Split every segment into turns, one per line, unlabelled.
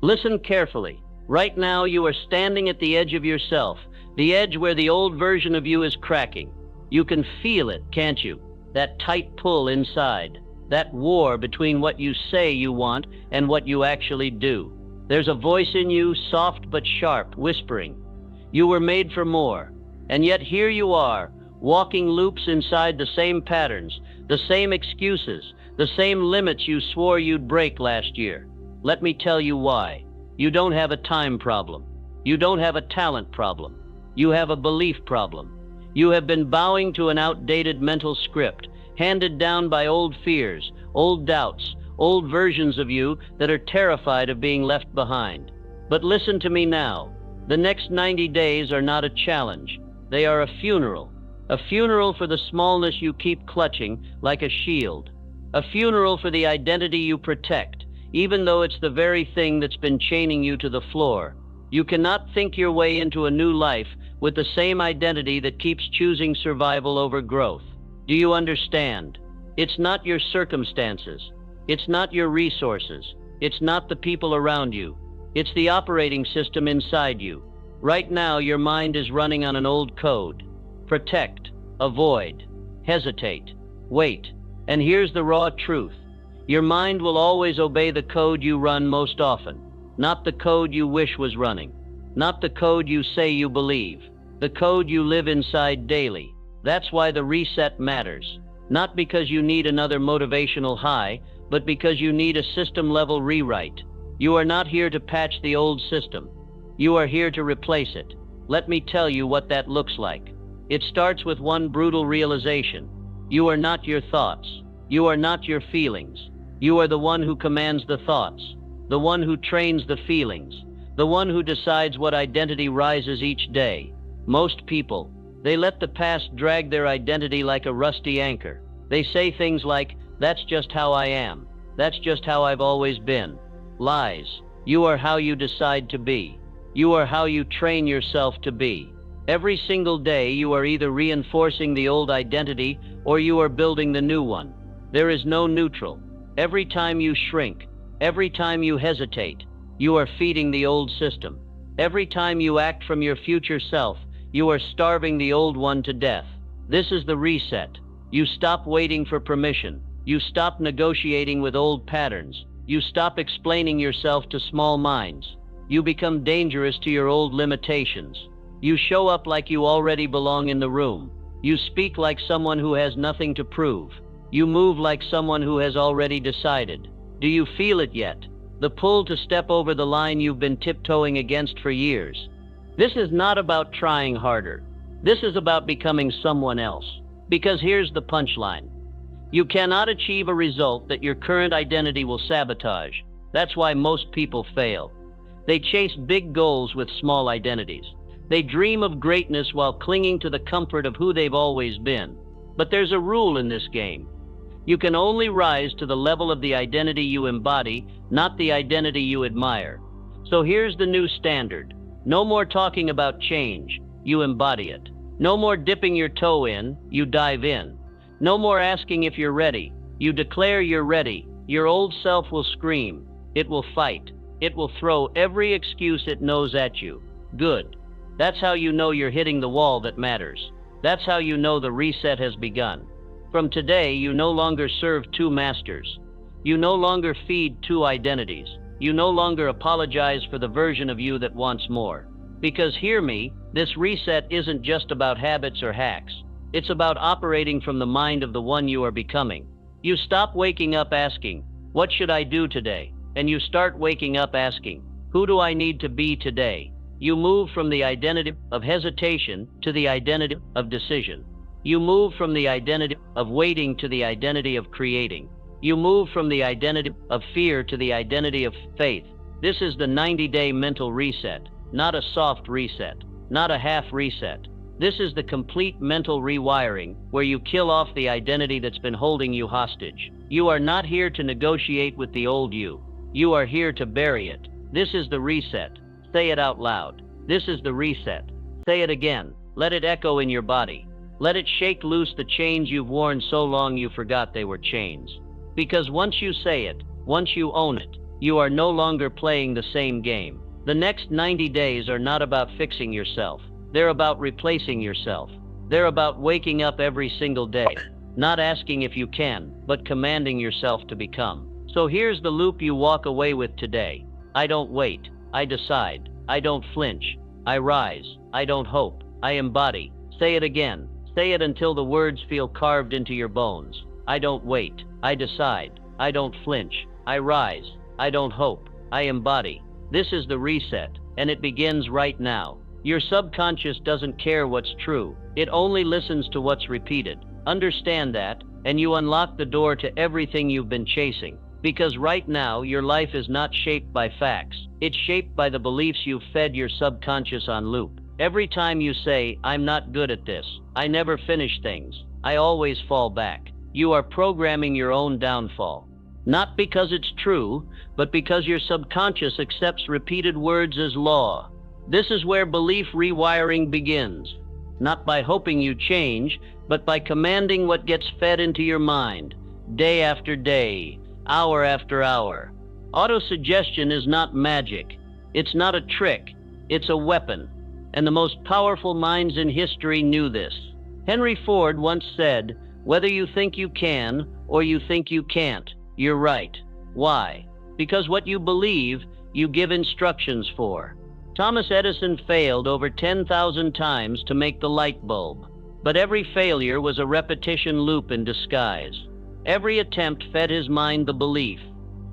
Listen carefully. Right now you are standing at the edge of yourself, the edge where the old version of you is cracking. You can feel it, can't you? That tight pull inside, that war between what you say you want and what you actually do. There's a voice in you, soft but sharp, whispering, "You were made for more." And yet here you are, walking loops inside the same patterns, the same excuses, the same limits you swore you'd break last year. Let me tell you why. You don't have a time problem. You don't have a talent problem. You have a belief problem. You have been bowing to an outdated mental script, handed down by old fears, old doubts, old versions of you that are terrified of being left behind. But listen to me now. The next 90 days are not a challenge. They are a funeral for the smallness you keep clutching like a shield, a funeral for the identity you protect, even though it's the very thing that's been chaining you to the floor. You cannot think your way into a new life with the same identity that keeps choosing survival over growth. Do you understand? It's not your circumstances. It's not your resources. It's not the people around you. It's the operating system inside you. Right now, your mind is running on an old code. Protect, avoid, hesitate, wait. And here's the raw truth. Your mind will always obey the code you run most often, not the code you wish was running, not the code you say you believe, the code you live inside daily. That's why the reset matters. Not because you need another motivational high, but because you need a system-level rewrite. You are not here to patch the old system. You are here to replace it. Let me tell you what that looks like. It starts with one brutal realization. You are not your thoughts. You are not your feelings. You are the one who commands the thoughts, the one who trains the feelings, the one who decides what identity rises each day. Most people, they let the past drag their identity like a rusty anchor. They say things like, "That's just how I am. That's just how I've always been." Lies. You are how you decide to be. You are how you train yourself to be. Every single day you are either reinforcing the old identity or you are building the new one. There is no neutral. Every time you shrink, every time you hesitate, you are feeding the old system. Every time you act from your future self, you are starving the old one to death. This is the reset. You stop waiting for permission. You stop negotiating with old patterns. You stop explaining yourself to small minds. You become dangerous to your old limitations. You show up like you already belong in the room. You speak like someone who has nothing to prove. You move like someone who has already decided. Do you feel it yet? The pull to step over the line you've been tiptoeing against for years. This is not about trying harder. This is about becoming someone else. Because here's the punchline. You cannot achieve a result that your current identity will sabotage. That's why most people fail. They chase big goals with small identities. They dream of greatness while clinging to the comfort of who they've always been. But there's a rule in this game. You can only rise to the level of the identity you embody, not the identity you admire. So here's the new standard. No more talking about change, you embody it. No more dipping your toe in, you dive in. No more asking if you're ready, you declare you're ready. Your old self will scream. It will fight. It will throw every excuse it knows at you. Good. That's how you know you're hitting the wall that matters. That's how you know the reset has begun. From today, you no longer serve two masters. You no longer feed two identities. You no longer apologize for the version of you that wants more. Because hear me, this reset isn't just about habits or hacks. It's about operating from the mind of the one you are becoming. You stop waking up asking, "What should I do today?" And you start waking up asking, "Who do I need to be today?" You move from the identity of hesitation to the identity of decision. You move from the identity of waiting to the identity of creating. You move from the identity of fear to the identity of faith. This is the 90-day mental reset, not a soft reset, not a half reset. This is the complete mental rewiring where you kill off the identity that's been holding you hostage. You are not here to negotiate with the old you. You are here to bury it. This is the reset. Say it out loud. This is the reset. Say it again. Let it echo in your body. Let it shake loose the chains you've worn so long you forgot they were chains. Because once you say it, once you own it, you are no longer playing the same game. The next 90 days are not about fixing yourself. They're about replacing yourself. They're about waking up every single day, not asking if you can, but commanding yourself to become. So here's the loop you walk away with today. I don't wait. I decide. I don't flinch. I rise. I don't hope. I embody. Say it again. Say it until the words feel carved into your bones. I don't wait. I decide. I don't flinch. I rise. I don't hope. I embody. This is the reset, and it begins right now. Your subconscious doesn't care what's true. It only listens to what's repeated. Understand that, and you unlock the door to everything you've been chasing. Because right now, your life is not shaped by facts. It's shaped by the beliefs you've fed your subconscious on loop. Every time you say, I'm not good at this, I never finish things, I always fall back, you are programming your own downfall. Not because it's true, but because your subconscious accepts repeated words as law. This is where belief rewiring begins. Not by hoping you change, but by commanding what gets fed into your mind, day after day, hour after hour. Autosuggestion is not magic. It's not a trick. It's a weapon. And the most powerful minds in history knew this. Henry Ford once said, whether you think you can or you think you can't, you're right. Why? Because what you believe, you give instructions for. Thomas Edison failed over 10,000 times to make the light bulb. But every failure was a repetition loop in disguise. Every attempt fed his mind the belief,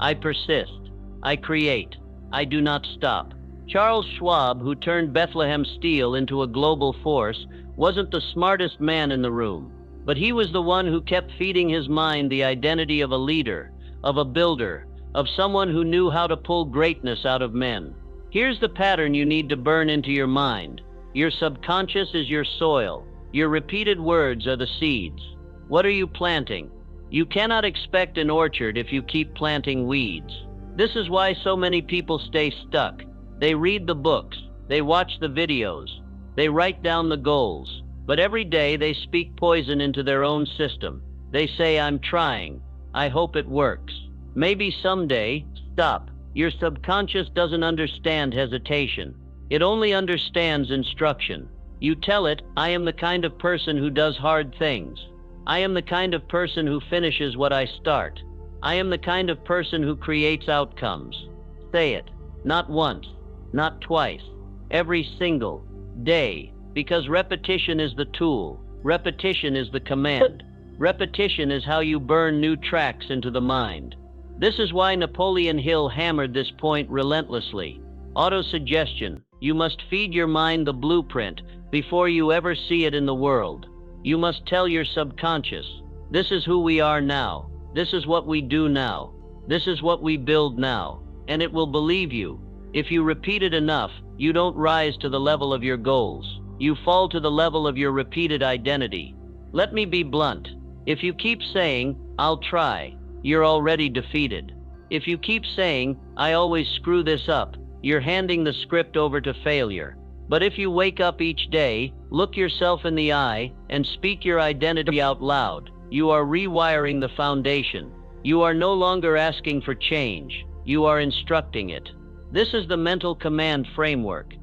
I persist, I create, I do not stop. Charles Schwab, who turned Bethlehem Steel into a global force, wasn't the smartest man in the room, but he was the one who kept feeding his mind the identity of a leader, of a builder, of someone who knew how to pull greatness out of men. Here's the pattern you need to burn into your mind. Your subconscious is your soil. Your repeated words are the seeds. What are you planting? You cannot expect an orchard if you keep planting weeds. This is why so many people stay stuck. They read the books, they watch the videos, they write down the goals, but every day they speak poison into their own system. They say, I'm trying, I hope it works. Maybe someday. Stop. Your subconscious doesn't understand hesitation. It only understands instruction. You tell it, I am the kind of person who does hard things. I am the kind of person who finishes what I start. I am the kind of person who creates outcomes. Say it, not once, not twice, every single day, because repetition is the tool. Repetition is the command. Repetition is how you burn new tracks into the mind. This is why Napoleon Hill hammered this point relentlessly. Autosuggestion. You must feed your mind the blueprint before you ever see it in the world. You must tell your subconscious, this is who we are now. This is what we do now. This is what we build now. And it will believe you. If you repeat it enough, you don't rise to the level of your goals. You fall to the level of your repeated identity. Let me be blunt. If you keep saying, I'll try, you're already defeated. If you keep saying, I always screw this up, you're handing the script over to failure. But if you wake up each day, look yourself in the eye, and speak your identity out loud, you are rewiring the foundation. You are no longer asking for change. You are instructing it. This is the mental command framework.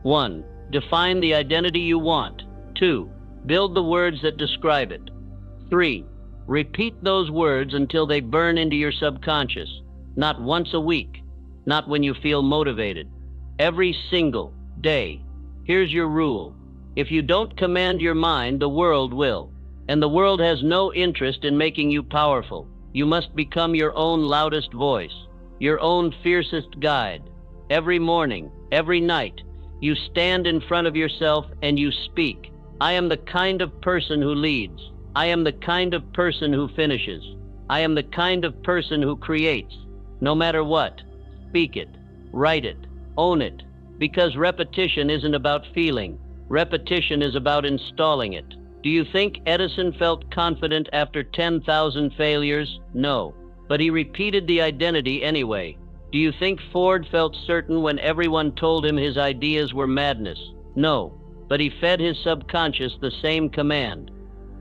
1. Define the identity you want. 2. Build the words that describe it. 3. Repeat those words until they burn into your subconscious. Not once a week. Not when you feel motivated. Every single day. Here's your rule. If you don't command your mind, the world will. And the world has no interest in making you powerful. You must become your own loudest voice, your own fiercest guide. Every morning, every night, you stand in front of yourself and you speak. I am the kind of person who leads. I am the kind of person who finishes. I am the kind of person who creates. No matter what, speak it, write it, own it. Because repetition isn't about feeling. Repetition is about installing it. Do you think Edison felt confident after 10,000 failures? No. But he repeated the identity anyway. Do you think Ford felt certain when everyone told him his ideas were madness? No. But he fed his subconscious the same command.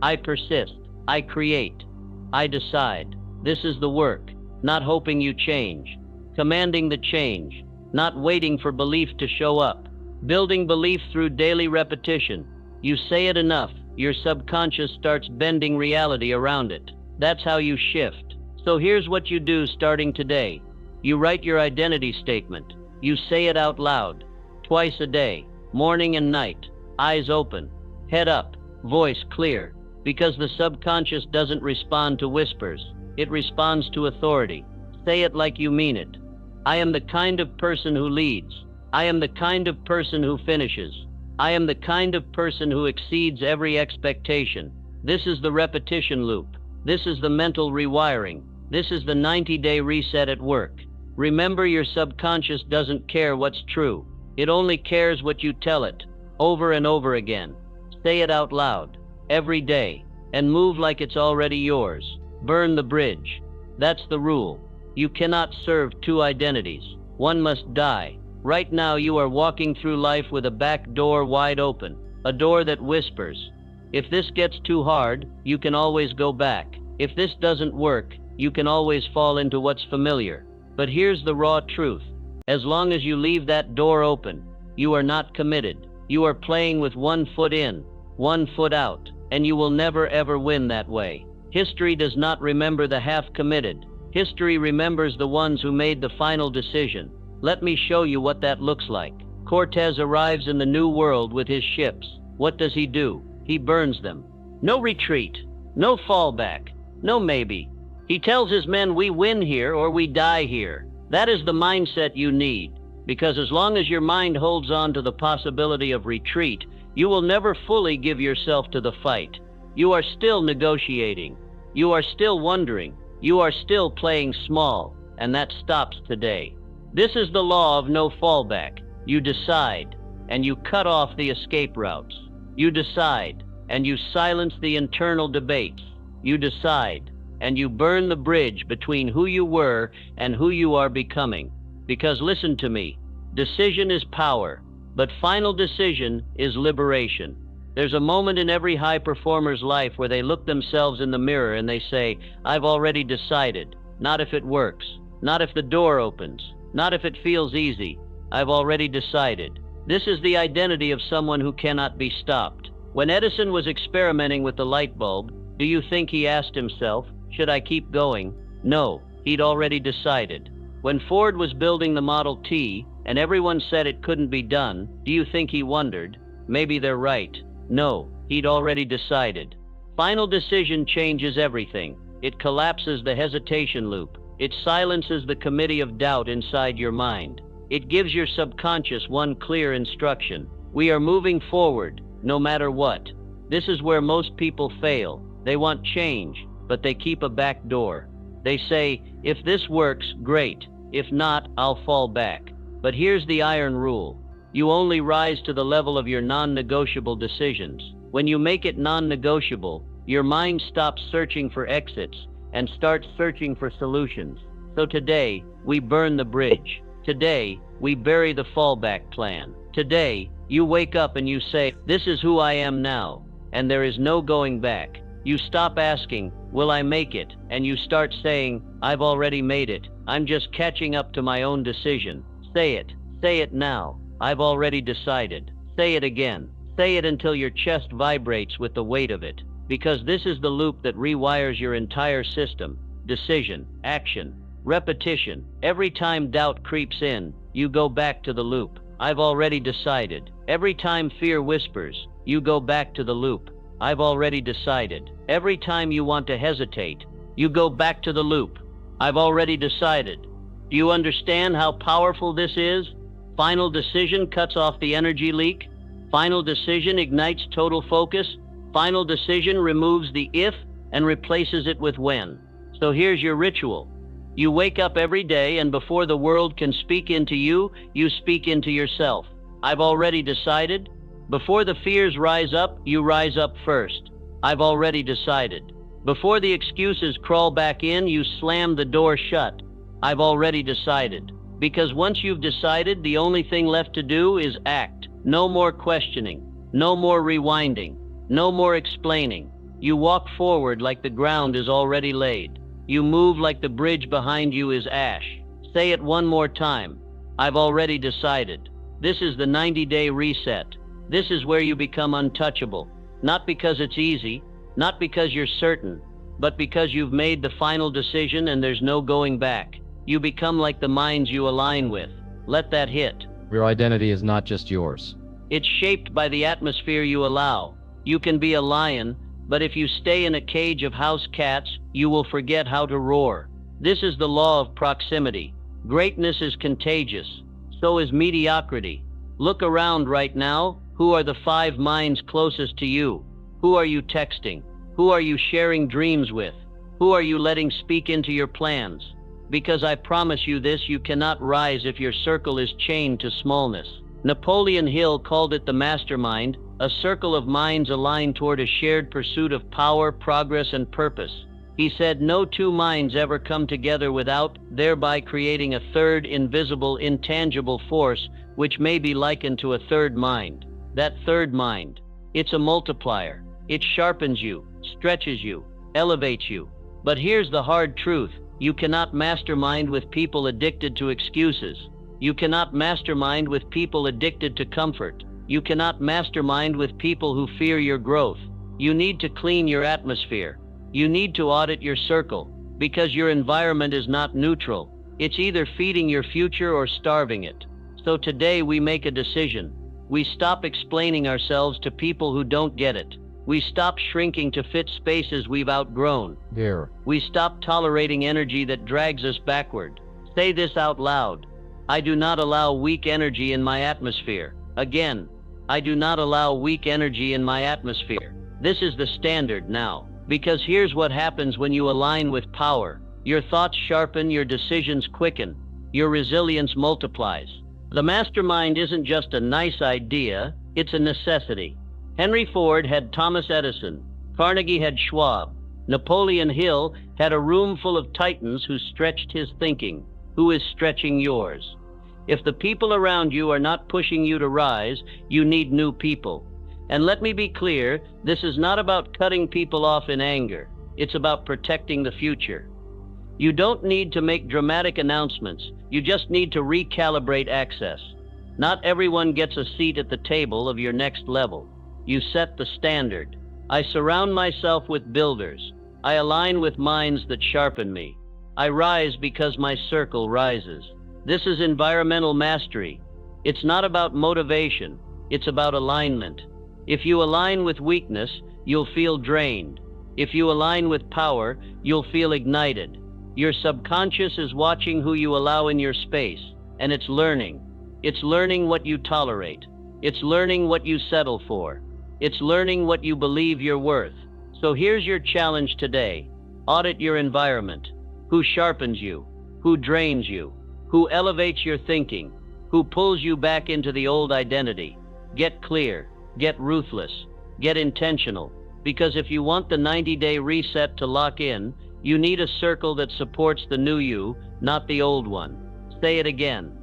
I persist. I create. I decide. This is the work, not hoping you change. commanding the change, not waiting for belief to show up. Building belief through daily repetition. You say it enough, your subconscious starts bending reality around it. That's how you shift. So here's what you do starting today. You write your identity statement. You say it out loud, twice a day, morning and night, eyes open, head up, voice clear, because the subconscious doesn't respond to whispers. It responds to authority. Say it like you mean it. I am the kind of person who leads. I am the kind of person who finishes. I am the kind of person who exceeds every expectation. This is the repetition loop. This is the mental rewiring. This is the 90-day reset at work. Remember, your subconscious doesn't care what's true. It only cares what you tell it, over and over again. Say it out loud, every day, and move like it's already yours. Burn the bridge. That's the rule. You cannot serve two identities. One must die. Right now you are walking through life with a back door wide open, a door that whispers. If this gets too hard, you can always go back. If this doesn't work, you can always fall into what's familiar. But here's the raw truth. As long as you leave that door open, you are not committed. You are playing with 1 foot in, 1 foot out, and you will never ever win that way. History does not remember the half-committed. History remembers the ones who made the final decision. Let me show you what that looks like. Cortez arrives in the New World with his ships. What does he do? He burns them. No retreat, no fallback, no maybe. He tells his men, we win here or we die here. That is the mindset you need, because as long as your mind holds on to the possibility of retreat, you will never fully give yourself to the fight. You are still negotiating. You are still wondering. You are still playing small, and that stops today. This is the law of no fallback. You decide, and you cut off the escape routes. You decide, and you silence the internal debates. You decide, and you burn the bridge between who you were and who you are becoming. Because listen to me, decision is power, but final decision is liberation. There's a moment in every high performer's life where they look themselves in the mirror and they say, I've already decided. Not if it works, not if the door opens, not if it feels easy. I've already decided. This is the identity of someone who cannot be stopped. When Edison was experimenting with the light bulb, do you think he asked himself, should I keep going? No, he'd already decided. When Ford was building the Model T and everyone said it couldn't be done, do you think he wondered, maybe they're right? No, he'd already decided. Final decision changes everything. It collapses the hesitation loop. It silences the committee of doubt inside your mind. It gives your subconscious one clear instruction. We are moving forward, no matter what. This is where most people fail. They want change, but they keep a back door. They say, if this works, great. If not, I'll fall back. But here's the iron rule. You only rise to the level of your non-negotiable decisions. When you make it non-negotiable, your mind stops searching for exits and starts searching for solutions. So today, we burn the bridge. Today, we bury the fallback plan. Today, you wake up and you say, this is who I am now, and there is no going back. You stop asking, will I make it? And you start saying, I've already made it. I'm just catching up to my own decision. Say it. Say it now. I've already decided. Say it again. Say it until your chest vibrates with the weight of it. Because this is the loop that rewires your entire system. Decision, action, repetition. Every time doubt creeps in, you go back to the loop. I've already decided. Every time fear whispers, you go back to the loop. I've already decided. Every time you want to hesitate, you go back to the loop. I've already decided. Do you understand how powerful this is? Final decision cuts off the energy leak. Final decision ignites total focus. Final decision removes the if and replaces it with when. So here's your ritual. You wake up every day, and before the world can speak into you, you speak into yourself. I've already decided. Before the fears rise up, you rise up first. I've already decided. Before the excuses crawl back in, you slam the door shut. I've already decided. Because once you've decided, the only thing left to do is act. No more questioning. No more rewinding. No more explaining. You walk forward like the ground is already laid. You move like the bridge behind you is ash. Say it one more time. I've already decided. This is the 90-day reset. This is where you become untouchable. Not because it's easy, not because you're certain, but because you've made the final decision and there's no going back. You become like the minds you align with. Let that hit.
Your identity is not just yours.
It's shaped by the atmosphere you allow. You can be a lion, but if you stay in a cage of house cats, you will forget how to roar. This is the law of proximity. Greatness is contagious. So is mediocrity. Look around right now. Who are the 5 minds closest to you? Who are you texting? Who are you sharing dreams with? Who are you letting speak into your plans? Because I promise you this, you cannot rise if your circle is chained to smallness. Napoleon Hill called it the mastermind, a circle of minds aligned toward a shared pursuit of power, progress, and purpose. He said no 2 minds ever come together without thereby creating a third invisible, intangible force, which may be likened to a third mind. That third mind, it's a multiplier. It sharpens you, stretches you, elevates you. But here's the hard truth. You cannot mastermind with people addicted to excuses. You cannot mastermind with people addicted to comfort. You cannot mastermind with people who fear your growth. You need to clean your atmosphere. You need to audit your circle, because your environment is not neutral. It's either feeding your future or starving it. So today we make a decision. We stop explaining ourselves to people who don't get it. We stop shrinking to fit spaces we've outgrown.
Here.
We stop tolerating energy that drags us backward. Say this out loud. I do not allow weak energy in my atmosphere. Again, I do not allow weak energy in my atmosphere. This is the standard now. Because here's what happens when you align with power. Your thoughts sharpen, your decisions quicken, your resilience multiplies. The mastermind isn't just a nice idea, it's a necessity. Henry Ford had Thomas Edison. Carnegie had Schwab. Napoleon Hill had a room full of titans who stretched his thinking. Who is stretching yours? If the people around you are not pushing you to rise, you need new people. And let me be clear, this is not about cutting people off in anger. It's about protecting the future. You don't need to make dramatic announcements. You just need to recalibrate access. Not everyone gets a seat at the table of your next level. You set the standard. I surround myself with builders. I align with minds that sharpen me. I rise because my circle rises. This is environmental mastery. It's not about motivation. It's about alignment. If you align with weakness, you'll feel drained. If you align with power, you'll feel ignited. Your subconscious is watching who you allow in your space, and it's learning. It's learning what you tolerate. It's learning what you settle for. It's learning what you believe you're worth. So here's your challenge today. Audit your environment. Who sharpens you? Who drains you? Who elevates your thinking? Who pulls you back into the old identity? Get clear. Get ruthless. Get intentional. Because if you want the 90-day reset to lock in, you need a circle that supports the new you, not the old one. Say it again.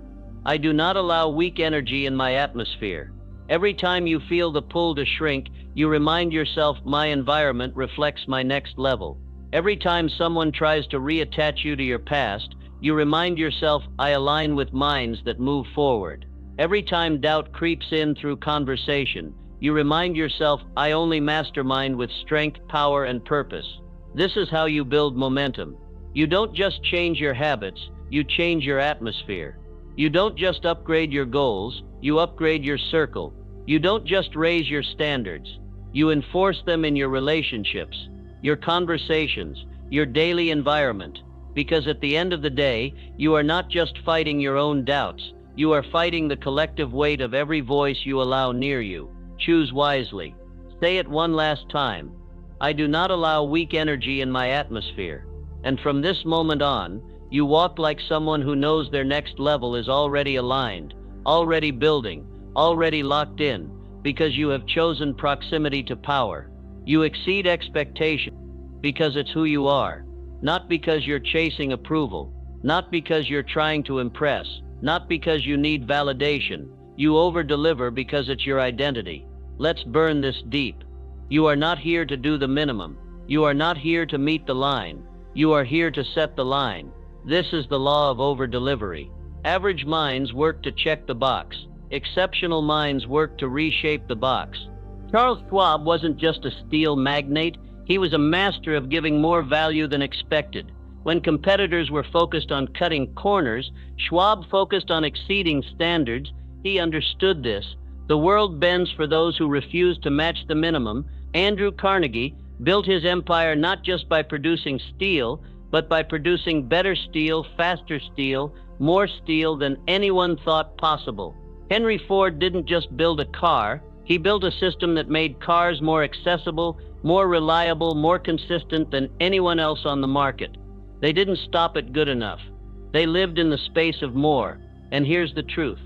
I do not allow weak energy in my atmosphere. Every time you feel the pull to shrink, you remind yourself my environment reflects my next level. Every time someone tries to reattach you to your past, you remind yourself I align with minds that move forward. Every time doubt creeps in through conversation, you remind yourself I only mastermind with strength, power, and purpose. This is how you build momentum. You don't just change your habits, you change your atmosphere. You don't just upgrade your goals, you upgrade your circle. You don't just raise your standards, you enforce them in your relationships, your conversations, your daily environment. Because at the end of the day, you are not just fighting your own doubts, you are fighting the collective weight of every voice you allow near you. Choose wisely. Say it one last time. I do not allow weak energy in my atmosphere. And from this moment on, you walk like someone who knows their next level is already aligned, already building, already locked in, because you have chosen proximity to power. You exceed expectation because it's who you are, not because you're chasing approval, not because you're trying to impress, not because you need validation. You over-deliver because it's your identity. Let's burn this deep. You are not here to do the minimum. You are not here to meet the line. You are here to set the line. This is the law of over-delivery. Average minds work to check the box. Exceptional minds work to reshape the box. Charles Schwab wasn't just a steel magnate, he was a master of giving more value than expected. When competitors were focused on cutting corners, Schwab focused on exceeding standards. He understood this. The world bends for those who refuse to match the minimum. Andrew Carnegie built his empire not just by producing steel, but by producing better steel, faster steel, more steel than anyone thought possible. Henry Ford didn't just build a car, he built a system that made cars more accessible, more reliable, more consistent than anyone else on the market. They didn't stop at good enough. They lived in the space of more. And here's the truth.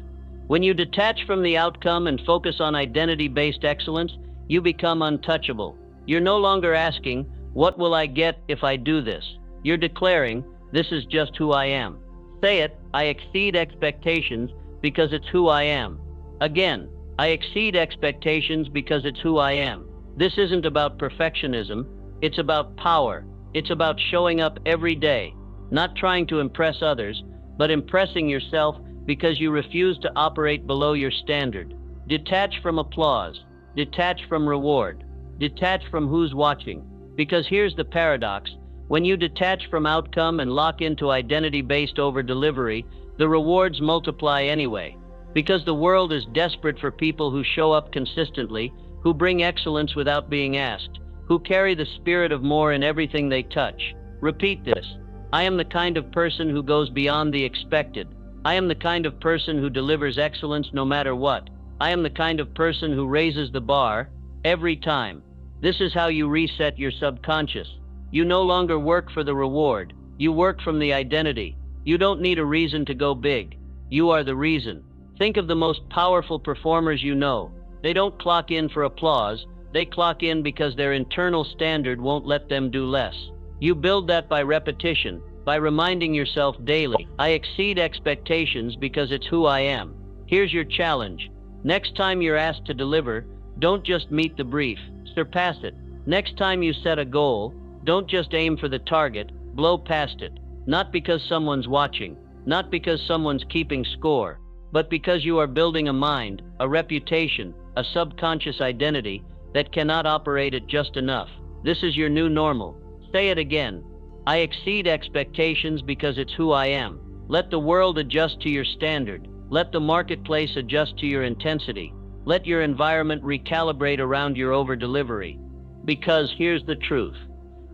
When you detach from the outcome and focus on identity-based excellence, you become untouchable. You're no longer asking, what will I get if I do this? You're declaring, this is just who I am. Say it, I exceed expectations because it's who I am. Again, I exceed expectations because it's who I am. This isn't about perfectionism, it's about power. It's about showing up every day, not trying to impress others, but impressing yourself because you refuse to operate below your standard. Detach from applause, detach from reward, detach from who's watching. Because here's the paradox, when you detach from outcome and lock into identity-based over-delivery, the rewards multiply anyway. Because the world is desperate for people who show up consistently, who bring excellence without being asked, who carry the spirit of more in everything they touch. Repeat this. I am the kind of person who goes beyond the expected. I am the kind of person who delivers excellence no matter what. I am the kind of person who raises the bar every time. This is how you reset your subconscious. You no longer work for the reward. You work from the identity. You don't need a reason to go big. You are the reason. Think of the most powerful performers you know. They don't clock in for applause. They clock in because their internal standard won't let them do less. You build that by repetition, by reminding yourself daily, I exceed expectations because it's who I am. Here's your challenge. Next time you're asked to deliver, don't just meet the brief, surpass it. Next time you set a goal, don't just aim for the target, blow past it. Not because someone's watching, not because someone's keeping score, but because you are building a mind, a reputation, a subconscious identity that cannot operate at just enough. This is your new normal. Say it again. I exceed expectations because it's who I am. Let the world adjust to your standard. Let the marketplace adjust to your intensity. Let your environment recalibrate around your over-delivery. Because here's the truth.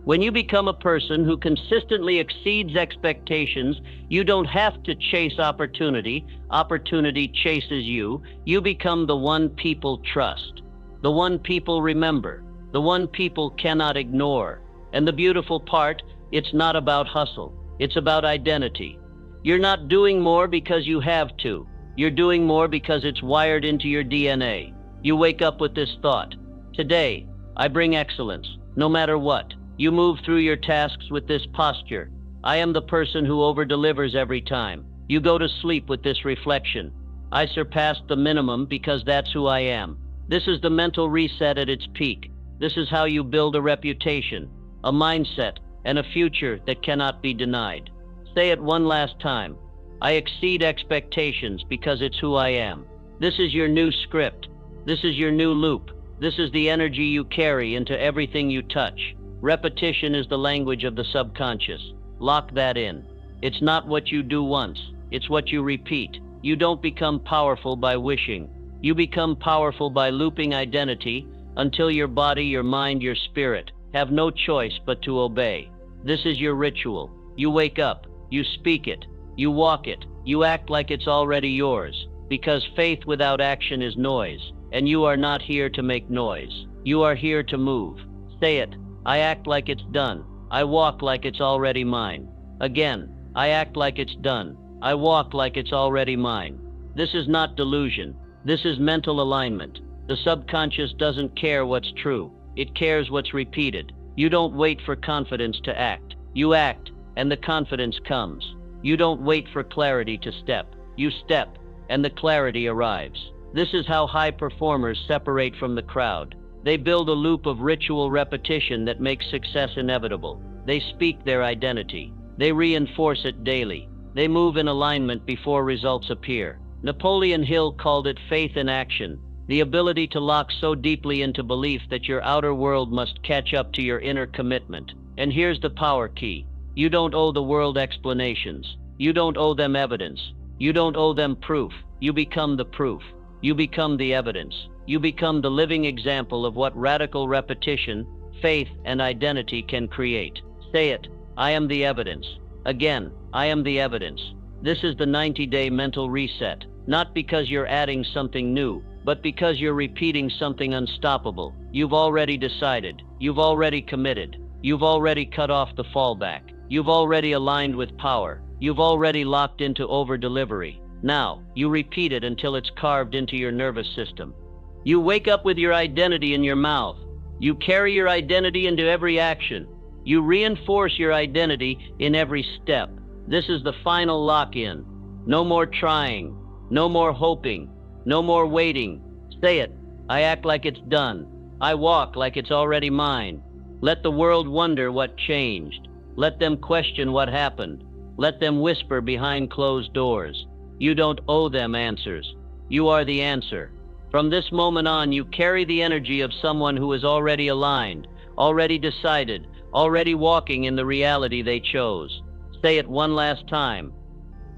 When you become a person who consistently exceeds expectations, you don't have to chase opportunity. Opportunity chases you. You become the one people trust. The one people remember, the one people cannot ignore. And the beautiful part, it's not about hustle, it's about identity. You're not doing more because you have to. You're doing more because it's wired into your DNA. You wake up with this thought. Today, I bring excellence, no matter what. You move through your tasks with this posture. I am the person who over-delivers every time. You go to sleep with this reflection. I surpassed the minimum because that's who I am. This is the mental reset at its peak. This is how you build a reputation, a mindset, and a future that cannot be denied. Say it one last time. I exceed expectations because it's who I am. This is your new script. This is your new loop. This is the energy you carry into everything you touch. Repetition is the language of the subconscious. Lock that in. It's not what you do once. It's what you repeat. You don't become powerful by wishing. You become powerful by looping identity until your body, your mind, your spirit have no choice but to obey. This is your ritual. You wake up, you speak it, you walk it, you act like it's already yours, because faith without action is noise, and you are not here to make noise. You are here to move. Say it. I act like it's done. I walk like it's already mine. Again, I act like it's done. I walk like it's already mine. This is not delusion. This is mental alignment. The subconscious doesn't care what's true. It cares what's repeated. You don't wait for confidence to act. You act, and the confidence comes. You don't wait for clarity to step. You step, and the clarity arrives. This is how high performers separate from the crowd. They build a loop of ritual repetition that makes success inevitable. They speak their identity. They reinforce it daily. They move in alignment before results appear. Napoleon Hill called it faith in action, the ability to lock so deeply into belief that your outer world must catch up to your inner commitment. And here's the power key. You don't owe the world explanations. You don't owe them evidence. You don't owe them proof. You become the proof. You become the evidence. You become the living example of what radical repetition, faith, and identity can create. Say it. I am the evidence. Again, I am the evidence. This is the 90-day mental reset, not because you're adding something new, but because you're repeating something unstoppable. You've already decided. You've already committed. You've already cut off the fallback. You've already aligned with power. You've already locked into over-delivery. Now, you repeat it until it's carved into your nervous system. You wake up with your identity in your mouth. You carry your identity into every action. You reinforce your identity in every step. This is the final lock-in. No more trying. No more hoping. No more waiting. Say it. I act like it's done. I walk like it's already mine. Let the world wonder what changed. Let them question what happened. Let them whisper behind closed doors. You don't owe them answers. You are the answer. From this moment on, you carry the energy of someone who is already aligned, already decided, already walking in the reality they chose. Say it one last time.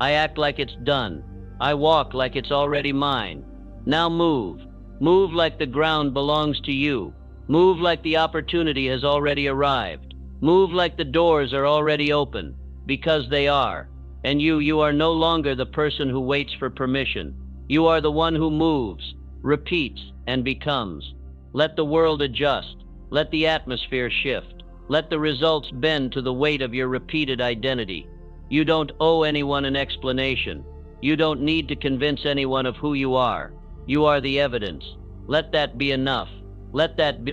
I act like it's done. I walk like it's already mine. Now move. Move like the ground belongs to you. Move like the opportunity has already arrived. Move like the doors are already open, because they are. And you are no longer the person who waits for permission. You are the one who moves, repeats, and becomes. Let the world adjust. Let the atmosphere shift. Let the results bend to the weight of your repeated identity. You don't owe anyone an explanation. You don't need to convince anyone of who you are. You are the evidence. Let that be enough. Let that be